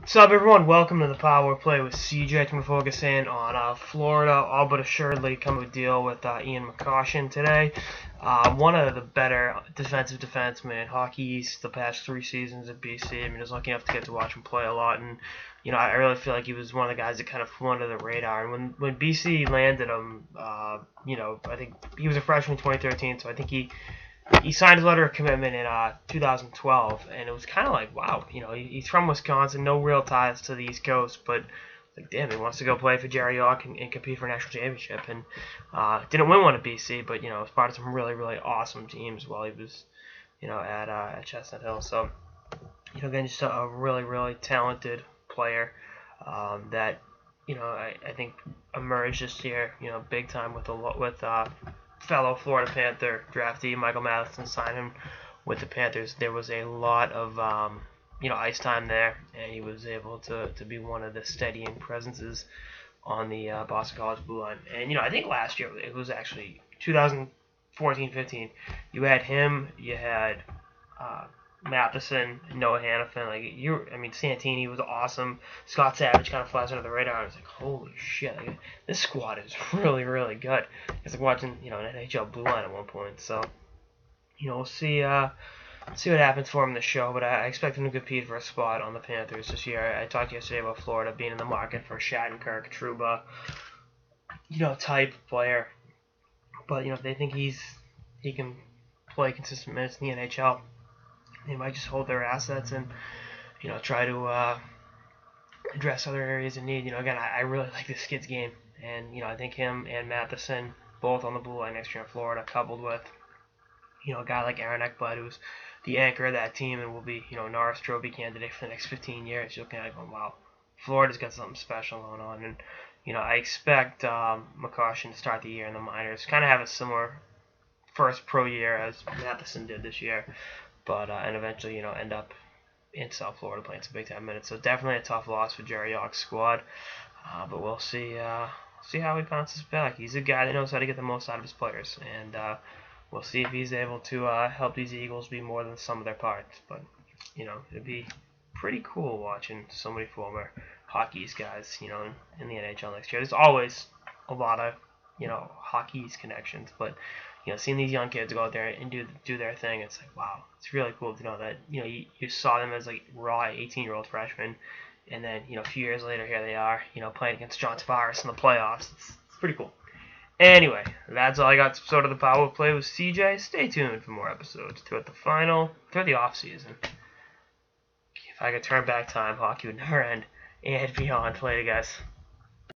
What's up, everyone? Welcome to the Power Play with CJ. We're focusing on Florida, all but assuredly come to a deal with Ian McCoshen today. One of the better defensive defensemen in hockey East the past 3 seasons at BC. I mean, I was lucky enough to get to watch him play a lot, and I really feel like he was one of the guys that kind of flew under the radar. And when BC landed him, I think he was a freshman in 2013, so I think he signed his letter of commitment in 2012, and it was kind of like, wow, he's from Wisconsin, no real ties to the East Coast, but like, damn, he wants to go play for Jerry York and compete for a national championship, and didn't win one at BC, but was part of some really, really awesome teams while he was, at Chestnut Hill. So, again, just a really, really talented player that, I think emerged this year, big time with fellow Florida Panther draftee Michael Matheson signed him with the Panthers. There was a lot of ice time there, and he was able to be one of the steadying presences on the Boston College blue line. And I think last year it was actually 2014-15. You had him, you had Matheson, Noah Hannafin, Santini was awesome. Scott Savage kind of flies under the radar. I was like, holy shit, this squad is really, really good. It's like watching, an NHL blue line at one point. So, we'll see what happens for him in the show. But I expect him to compete for a spot on the Panthers this year. I talked yesterday about Florida being in the market for a Shattenkirk, Trouba, type player. But if they think he can play consistent minutes in the NHL, they might just hold their assets and, try to address other areas in need. Again, I really like this kid's game. And, I think him and Matheson both on the blue line next year in Florida, coupled with, a guy like Aaron Ekblad, who's the anchor of that team and will be, Norris Trophy candidate for the next 15 years. You're looking at it going, wow, Florida's got something special going on. And, I expect McCoshen to start the year in the minors, kind of have a similar first pro year as Matheson did this year. But and eventually, end up in South Florida playing some big time minutes. So definitely a tough loss for Jerry York's squad. But we'll see how he bounces back. He's a guy that knows how to get the most out of his players, and we'll see if he's able to help these Eagles be more than some of their parts. But it'd be pretty cool watching so many former hockey guys, in the NHL next year. There's always a lot of hockey connections, but seeing these young kids go out there and do their thing, it's like, wow, it's really cool to know that you saw them as like raw 18-year-old freshmen, and then a few years later here they are, playing against John Tavares in the playoffs. It's pretty cool. Anyway, that's all I got. Sort of the Power Play with CJ. Stay tuned for more episodes throughout the off season. If I could turn back time, hockey would never end and beyond. Later, guys.